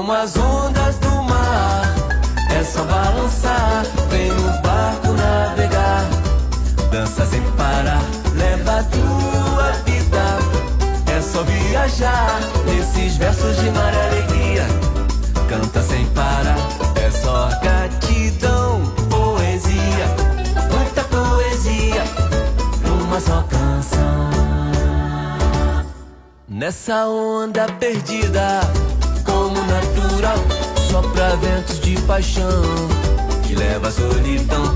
como as ondas do mar. É só balançar, vem no barco navegar. Dança sem parar, leva a tua vida. É só viajar, nesses versos de mar e alegria. Canta sem parar, é só gratidão, poesia, muita poesia, numa só canção. Nessa onda perdida, como natural, sopra ventos de paixão, que leva a solidão